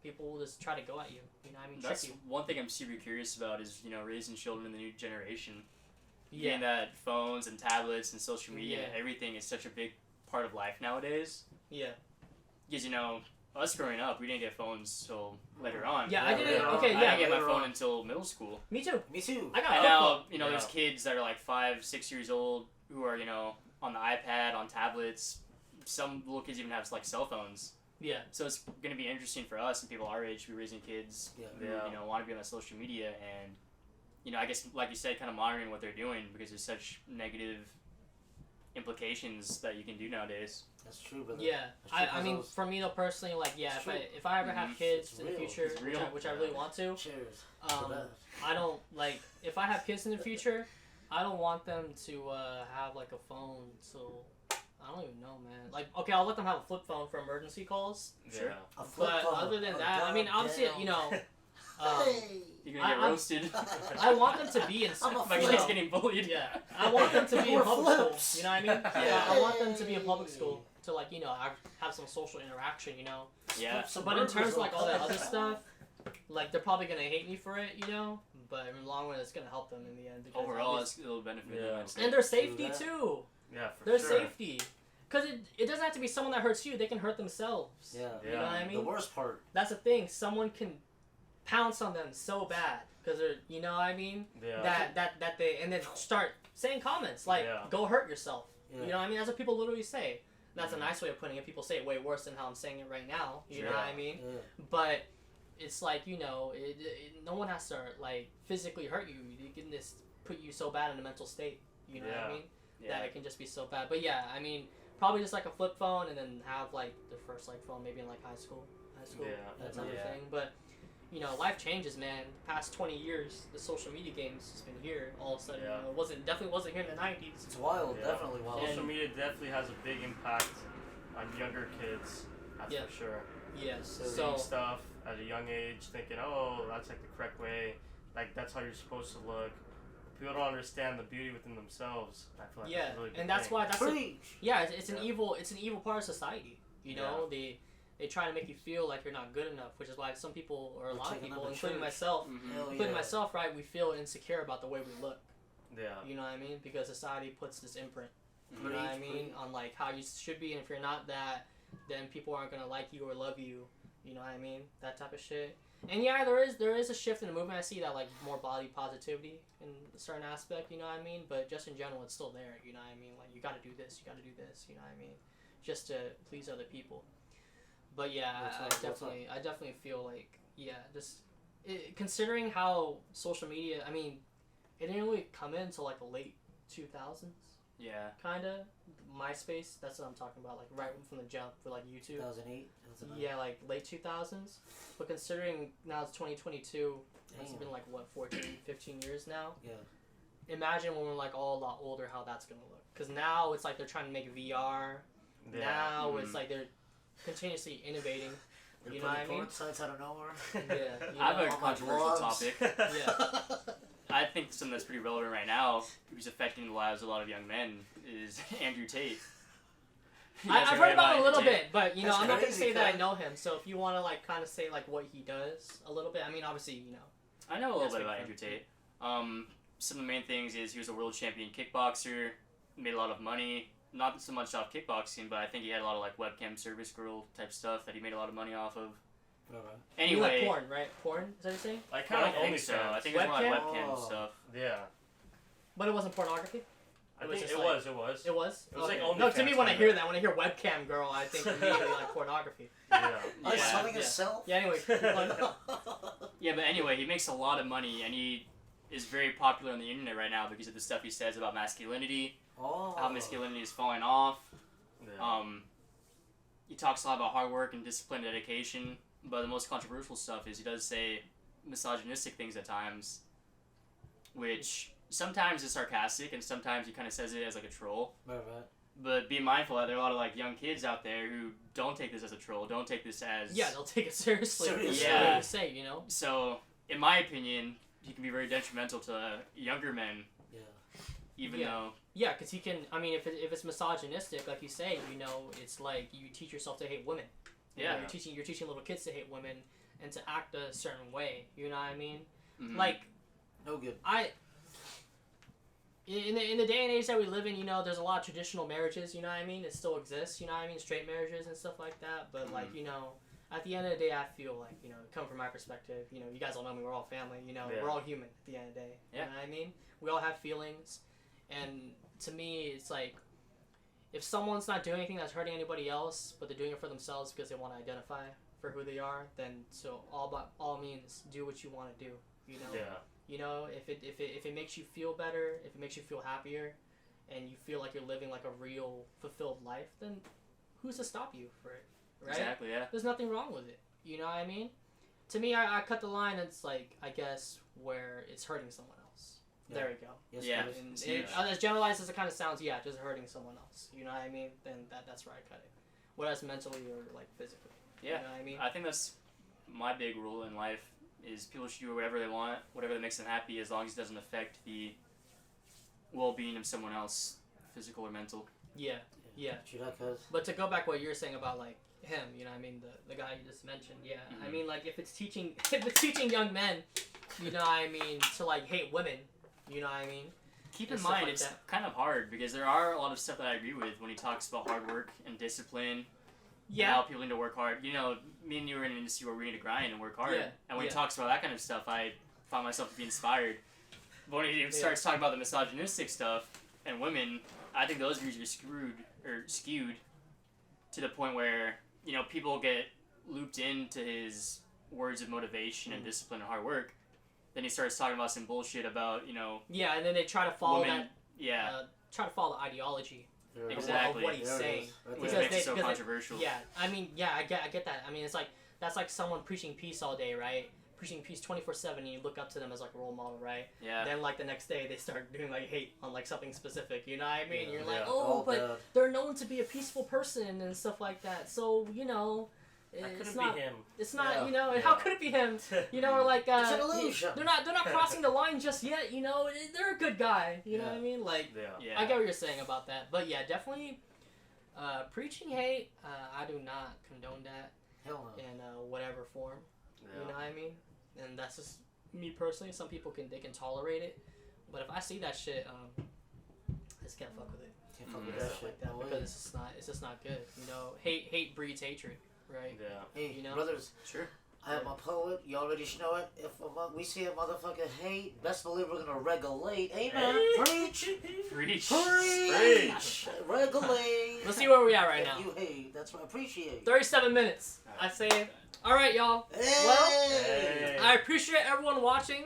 Speaker 1: people will just try to go at you. You know what I mean?
Speaker 4: That's
Speaker 1: Trick you.
Speaker 4: one thing I'm super curious about is raising children in the new generation.
Speaker 1: Yeah.
Speaker 4: Being that phones and tablets and social media and
Speaker 1: Yeah.
Speaker 4: everything is such a big part of life nowadays.
Speaker 1: Yeah.
Speaker 4: Because us growing up, we didn't get phones till later on.
Speaker 1: Yeah, I
Speaker 2: Yeah,
Speaker 1: didn't.
Speaker 2: later on.
Speaker 1: Okay,
Speaker 4: I
Speaker 1: yeah.
Speaker 4: didn't get my
Speaker 2: later
Speaker 4: phone
Speaker 2: on.
Speaker 4: until middle school.
Speaker 1: Me too.
Speaker 2: Me too.
Speaker 1: I got
Speaker 4: And
Speaker 1: a
Speaker 4: now,
Speaker 1: flip
Speaker 3: Yeah.
Speaker 4: there's kids that are like 5, 6 years old who are, on the iPad, on tablets. Some little kids even have like cell phones.
Speaker 1: Yeah.
Speaker 4: So it's going to be interesting for us and people our age to be raising kids
Speaker 2: Yeah.
Speaker 4: who,
Speaker 3: Yeah.
Speaker 4: want to be on that social media and, I guess, like you said, kind of monitoring what they're doing because there's such negative implications that you can do nowadays.
Speaker 2: That's true, brother.
Speaker 1: Yeah,
Speaker 2: That's true,
Speaker 1: I mean,
Speaker 2: 'cause
Speaker 1: for me though personally, like, yeah,
Speaker 2: It's
Speaker 1: if I ever have
Speaker 4: Mhm.
Speaker 1: kids
Speaker 2: It's
Speaker 1: in the
Speaker 2: real.
Speaker 1: future,
Speaker 4: It's real.
Speaker 1: which I really want to,
Speaker 2: cheers.
Speaker 1: um,
Speaker 2: that.
Speaker 1: I don't like if I have kids in the future, I don't want them to have like a phone. So I don't even know, man. Like, okay, I'll let them have a flip phone for emergency calls.
Speaker 4: Sure.
Speaker 3: Yeah.
Speaker 2: A flip
Speaker 1: But
Speaker 2: phone.
Speaker 1: other than
Speaker 2: Oh,
Speaker 1: that, I mean, obviously,
Speaker 2: goddamn. Hey.
Speaker 4: You're going to get
Speaker 1: I'm-
Speaker 4: roasted.
Speaker 1: I want them to be in.
Speaker 2: I'm a
Speaker 4: My
Speaker 2: flip.
Speaker 4: kid's getting bullied.
Speaker 1: Yeah, I want them to be in
Speaker 2: We're
Speaker 1: public
Speaker 2: flips.
Speaker 1: school. You know what I mean? Yeah, I want them to be in public school to like have some social interaction.
Speaker 4: Yeah.
Speaker 2: Some
Speaker 1: But in
Speaker 2: burgers
Speaker 1: terms of like
Speaker 2: real
Speaker 1: all that
Speaker 2: quick.
Speaker 1: other stuff, like they're probably gonna hate me for it, but in the long run, it's gonna help them in the end. because
Speaker 4: Overall,
Speaker 1: at least-
Speaker 4: it'll benefit
Speaker 3: Yeah.
Speaker 4: them. I'd say.
Speaker 1: and their safety
Speaker 2: that.
Speaker 1: too.
Speaker 3: Yeah, for
Speaker 1: Their
Speaker 3: sure.
Speaker 1: safety, because it doesn't have to be someone that hurts you. They can hurt themselves.
Speaker 2: Yeah.
Speaker 1: You know what I
Speaker 2: The
Speaker 1: mean?
Speaker 2: worst part.
Speaker 1: That's the thing. Someone can pounce on them so bad because they're, you know what I mean?
Speaker 3: Yeah.
Speaker 1: That they and then start saying comments like
Speaker 3: Yeah.
Speaker 1: "Go hurt yourself."
Speaker 2: Yeah.
Speaker 1: You know what I mean? That's what people literally say. That's
Speaker 3: Mhm.
Speaker 1: a nice way of putting it. People say it way worse than how I'm saying it right now. You know
Speaker 3: Yeah.
Speaker 1: what I mean?
Speaker 2: Yeah.
Speaker 1: But it's like, you know, no one has to like physically hurt you. You can just put you so bad in a mental state. You know what I
Speaker 3: Yeah.
Speaker 1: mean?
Speaker 4: Yeah.
Speaker 1: That it can just be so bad. But yeah, I mean, probably just like a flip phone, and then have like the first like phone maybe in like high school,
Speaker 3: Yeah.
Speaker 1: that type
Speaker 3: Yeah.
Speaker 1: of thing. But you know, life changes, man. The past 20 years, the social media game's just been here all of a sudden.
Speaker 3: Yeah.
Speaker 1: You know, definitely wasn't here in the 90s.
Speaker 2: It's wild.
Speaker 3: Yeah.
Speaker 2: Definitely wild.
Speaker 3: Social media definitely has a big impact on younger kids. That's
Speaker 1: Yeah.
Speaker 3: for sure.
Speaker 1: Yes.
Speaker 3: Seeing
Speaker 1: So
Speaker 3: stuff at a young age, thinking, oh, that's like the correct way. Like that's how you're supposed to look. People don't understand the beauty within themselves. I feel like
Speaker 1: yeah,
Speaker 3: that's a really big
Speaker 1: and that's
Speaker 3: thing.
Speaker 1: why
Speaker 2: Preach.
Speaker 1: it's an
Speaker 3: Yeah.
Speaker 1: evil part of society. You know, they try to make you feel like you're not good enough, which is why some people or a
Speaker 2: Or
Speaker 1: lot of
Speaker 2: taking
Speaker 1: people,
Speaker 2: them to
Speaker 1: including
Speaker 2: church.
Speaker 1: myself,
Speaker 4: Mhm.
Speaker 2: Hell
Speaker 1: including
Speaker 2: yeah.
Speaker 1: myself, right, we feel insecure about the way we look.
Speaker 3: Yeah.
Speaker 1: You know what I mean? Because society puts this imprint. You know
Speaker 2: Preach,
Speaker 1: what I mean?
Speaker 2: preach.
Speaker 1: On like how you should be, and if you're not that, then people aren't gonna like you or love you. You know what I mean? That type of shit. And yeah, there is a shift in the movement. I see that like more body positivity in a certain aspect. You know what I mean? But just in general, it's still there. You know what I mean? Like you got to do this, you got to do this. You know what I mean? Just to please other people. But yeah,
Speaker 2: What's up?
Speaker 1: I definitely feel like just considering how social media. I mean, it didn't really come in until like the late 2000s.
Speaker 4: Yeah.
Speaker 1: Kinda MySpace. That's what I'm talking about. Like right from the jump for like YouTube.
Speaker 2: 2008. 2009.
Speaker 1: Yeah, like late 2000s. But considering now it's 2022, it's
Speaker 2: Damn.
Speaker 1: been like what 14, 15 years now.
Speaker 2: Yeah.
Speaker 1: Imagine when we're like all a lot older, how that's gonna look. Because now it's like they're trying to make VR.
Speaker 3: Yeah.
Speaker 1: Now
Speaker 4: Mhm.
Speaker 1: it's like they're continuously innovating.
Speaker 2: They're
Speaker 1: You know what I
Speaker 2: putting
Speaker 1: mean?
Speaker 2: porn sites out of nowhere.
Speaker 1: Yeah. You
Speaker 4: I have
Speaker 1: know,
Speaker 4: a
Speaker 2: all my
Speaker 4: controversial
Speaker 2: blogs.
Speaker 4: topic.
Speaker 1: Yeah.
Speaker 4: I think something that's pretty relevant right now, who's affecting the lives of a lot of young men, is Andrew Tate. You guys
Speaker 1: I've
Speaker 4: heard
Speaker 1: heard about him a little
Speaker 4: Andrew
Speaker 1: bit, but you know,
Speaker 2: That's
Speaker 1: I'm not gonna
Speaker 2: crazy,
Speaker 1: say that I
Speaker 2: cuz.
Speaker 1: know him. So if you want to like kind of say like what he does a little bit, I mean, obviously you know.
Speaker 4: I know a little
Speaker 1: That's
Speaker 4: bit
Speaker 1: big
Speaker 4: about
Speaker 1: fan.
Speaker 4: Andrew Tate. Some of the main things is he was a world champion kickboxer, made a lot of money. Not so much off kickboxing, but I think he had a lot of like webcam service girl type stuff that he made a lot of money off of.
Speaker 2: Alright.
Speaker 1: You like
Speaker 4: Anyway,
Speaker 1: porn, right? Porn, is that what you're saying?
Speaker 3: Like
Speaker 4: I
Speaker 3: kind of
Speaker 4: don't think so. I think it's more like
Speaker 1: Webcam?
Speaker 4: webcam
Speaker 2: Oh.
Speaker 4: stuff.
Speaker 3: Yeah.
Speaker 1: But it wasn't pornography.
Speaker 3: I
Speaker 1: It was
Speaker 3: think
Speaker 1: just
Speaker 3: it
Speaker 1: like-
Speaker 3: was. It was.
Speaker 1: It was.
Speaker 3: It was like
Speaker 1: no, to me
Speaker 3: OnlyFans
Speaker 1: when I
Speaker 3: kinda.
Speaker 1: hear that, when I hear webcam girl, I think immediately like pornography.
Speaker 3: Yeah.
Speaker 2: Like
Speaker 4: Yeah.
Speaker 2: selling
Speaker 1: Yeah.
Speaker 2: himself.
Speaker 1: Yeah. Anyway.
Speaker 4: Yeah, but anyway, he makes a lot of money and he is very popular on the internet right now because of the stuff he says about masculinity,
Speaker 2: Oh.
Speaker 4: how masculinity is falling off.
Speaker 3: Yeah.
Speaker 4: He talks a lot about hard work and discipline and dedication, but the most controversial stuff is he does say misogynistic things at times, which sometimes is sarcastic and sometimes he kind of says it as like a troll.
Speaker 2: Right.
Speaker 4: But be mindful that there are a lot of like young kids out there who don't take this as a troll, don't take this as
Speaker 1: Yeah, they'll take it seriously.
Speaker 2: Seriously.
Speaker 1: That's what
Speaker 4: Yeah.
Speaker 1: you say, you know.
Speaker 4: So, in my opinion, he can be very detrimental to younger men,
Speaker 2: Yeah.
Speaker 4: even
Speaker 1: Yeah.
Speaker 4: though
Speaker 1: Yeah, because he can. I mean, if it's misogynistic, like you say, you know, it's like you teach yourself to hate women. You know,
Speaker 4: Yeah.
Speaker 1: you're teaching little kids to hate women and to act a certain way. You know what I mean?
Speaker 4: mhm.
Speaker 1: Like
Speaker 2: No good.
Speaker 1: in the day and age that we live in, you know, there's a lot of traditional marriages. You know what I mean? It still exists. You know what I mean? Straight marriages and stuff like that. But like, you know, at the end of the day, I feel like, you know, coming from my perspective, you know, you guys all know me. We're all family. You know,
Speaker 3: Yeah.
Speaker 1: we're all human at the end of the day.
Speaker 4: Yeah.
Speaker 1: You know what I mean? We all have feelings, and to me, it's like, if someone's not doing anything that's hurting anybody else, but they're doing it for themselves because they want to identify for who they are, then so all means do what you want to do. You know.
Speaker 3: Yeah.
Speaker 1: You know, if it makes you feel better, if it makes you feel happier, and you feel like you're living like a real fulfilled life, then who's to stop you for it, right?
Speaker 4: exactly, yeah.
Speaker 1: There's nothing wrong with it. You know what I mean? To me, I cut the line. It's like, I guess, where it's hurting someone else.
Speaker 2: Yeah.
Speaker 1: There we go.
Speaker 2: Yes,
Speaker 4: Yeah.
Speaker 2: please.
Speaker 1: And
Speaker 4: It's
Speaker 1: it,
Speaker 4: huge.
Speaker 1: as generalized as it kind of sounds, yeah, just hurting someone else. You know what I mean? Then that's where I cut it. Whereas mentally or like physically.
Speaker 4: Yeah.
Speaker 1: You know what I mean?
Speaker 4: I think that's my big rule in life is people should do whatever they want, whatever that makes them happy, as long as it doesn't affect the well-being of someone else, physical or mental.
Speaker 1: Yeah. Yeah.
Speaker 2: Should I cuz?
Speaker 1: But to go back what you were saying about like him, you know what I mean, the guy you just mentioned, yeah. I
Speaker 4: Mhm.
Speaker 1: mean, like, if it's teaching young men, you know what I mean, to, like, hate women, you know what I mean?
Speaker 4: Keep
Speaker 1: and
Speaker 4: in
Speaker 1: stuff
Speaker 4: mind,
Speaker 1: like
Speaker 4: it's
Speaker 1: that.
Speaker 4: kind of hard because there are a lot of stuff that I agree with when he talks about hard work and discipline. And how people need to work hard. You know, me and you are in an industry where we need to grind and work hard.
Speaker 1: Yeah,
Speaker 4: And when
Speaker 1: yeah.
Speaker 4: he talks about that kind of stuff, I find myself to be inspired. But when he starts talking about the misogynistic stuff and women, I think those views are skewed to the point where, you know, people get looped into his words of motivation and discipline and hard work. Then he starts talking about some bullshit about, you know,
Speaker 1: Yeah, and then they try to follow
Speaker 4: women. Yeah,
Speaker 1: try to follow the ideology
Speaker 4: exactly.
Speaker 1: of what he's saying.
Speaker 4: Which
Speaker 1: Because
Speaker 4: makes
Speaker 1: they-
Speaker 4: it so
Speaker 1: because they-
Speaker 4: controversial.
Speaker 1: Yeah, I mean, yeah, I get that. I mean, it's like, that's like someone preaching peace all day, right? Preaching peace 24/7, and you look up to them as like a role model, right?
Speaker 4: Yeah.
Speaker 1: Then like the next day they start doing like hate on like something specific, you know what I mean?
Speaker 2: Yeah.
Speaker 1: You're like,
Speaker 3: Yeah.
Speaker 1: oh, but
Speaker 2: bad.
Speaker 1: they're known to be a peaceful person and stuff like that. So, you know,
Speaker 3: That
Speaker 1: it's
Speaker 3: couldn't
Speaker 1: not,
Speaker 3: be him.
Speaker 1: it's not,
Speaker 2: Yeah.
Speaker 1: you know,
Speaker 3: Yeah.
Speaker 1: how could it be him? You know, or like,
Speaker 2: It's an illusion.
Speaker 1: they're not crossing the line just yet, you know, they're a good guy, you know what I mean? Like,
Speaker 3: Yeah.
Speaker 4: Yeah.
Speaker 1: I get what you're saying about that, but yeah, definitely, preaching hate, I do not condone that
Speaker 2: Hell no.
Speaker 1: in whatever form.
Speaker 3: Yeah.
Speaker 1: You know what I mean? And that's just me personally. Some people can tolerate it, but if I see that shit, I just can't fuck with it.
Speaker 2: Can't fuck
Speaker 4: Mm.
Speaker 2: with
Speaker 1: Stuff
Speaker 2: that shit.
Speaker 1: like that
Speaker 2: No way.
Speaker 1: because it's just not good. You know, hate breeds hatred, right?
Speaker 3: Yeah.
Speaker 2: Hey,
Speaker 1: you know?
Speaker 2: brothers,
Speaker 4: Sure.
Speaker 2: I am a poet. You already should know it. If we see a motherfucker hate, best believe we're gonna regulate. Amen. Preach.
Speaker 4: Preach.
Speaker 2: Preach. Regulate.
Speaker 1: Let's see where we at right
Speaker 2: If
Speaker 1: now.
Speaker 2: you hate, that's what I appreciate.
Speaker 1: 37 minutes. I say. All right, y'all.
Speaker 2: Hey.
Speaker 1: I appreciate everyone watching.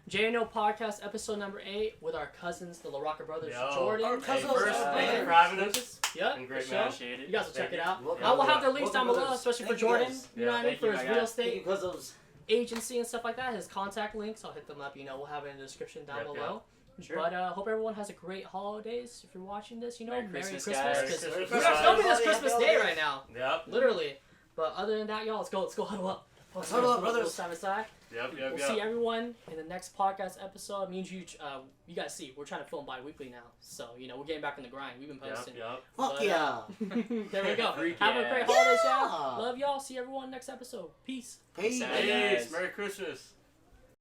Speaker 1: JNO podcast episode number 8 with our cousins, the LaRocca brothers,
Speaker 3: Yo.
Speaker 1: Jordan.
Speaker 2: Our
Speaker 3: Hey,
Speaker 2: cousins.
Speaker 3: first,
Speaker 2: Yeah.
Speaker 3: thank you for having us.
Speaker 1: Yep.
Speaker 3: Been great,
Speaker 1: for
Speaker 3: man.
Speaker 1: sure.
Speaker 4: Appreciate it.
Speaker 1: You guys will check
Speaker 3: Thank
Speaker 1: it
Speaker 3: you.
Speaker 1: out.
Speaker 2: Welcome.
Speaker 1: I will have the
Speaker 2: Welcome,
Speaker 1: links down below,
Speaker 2: brothers.
Speaker 1: especially for
Speaker 2: Thank you,
Speaker 1: Jordan.
Speaker 2: guys.
Speaker 1: You know what I mean?
Speaker 4: Thank
Speaker 1: For
Speaker 4: you,
Speaker 1: his
Speaker 4: my
Speaker 1: real
Speaker 4: guy.
Speaker 2: Thank
Speaker 1: estate
Speaker 2: you, cousins.
Speaker 1: agency and stuff like that, his contact links, I'll hit them up. You know, we'll have it in the description down
Speaker 3: Yep,
Speaker 1: below.
Speaker 4: Sure.
Speaker 1: But hope everyone has a great holidays. If you're watching this, you know,
Speaker 4: Merry
Speaker 1: Merry
Speaker 4: Christmas,
Speaker 1: Christmas.
Speaker 4: guys.
Speaker 1: 'Cause
Speaker 3: Merry
Speaker 1: we're
Speaker 3: Christmas,
Speaker 1: not filming this
Speaker 2: guys.
Speaker 1: Christmas
Speaker 2: Happy
Speaker 1: Day
Speaker 2: holidays.
Speaker 1: right now,
Speaker 3: Yep.
Speaker 1: literally. But other than that, y'all, let's go huddle up.
Speaker 2: Let's huddle up,
Speaker 1: Little
Speaker 2: brothers.
Speaker 1: Side by side.
Speaker 3: Yep.
Speaker 1: We'll see everyone in the next podcast episode. Me and you guys see, we're trying to film bi-weekly now. So, you know, we're getting back in the grind. We've been posting.
Speaker 3: Yep.
Speaker 2: Fuck
Speaker 1: But,
Speaker 2: yeah.
Speaker 1: There we go.
Speaker 4: Freak
Speaker 1: Have a
Speaker 4: yeah.
Speaker 1: great holidays, y'all.
Speaker 2: Yeah.
Speaker 1: Love y'all. See everyone next episode. Peace.
Speaker 2: Peace.
Speaker 4: Bye,
Speaker 3: Peace.
Speaker 4: guys.
Speaker 3: Merry Christmas.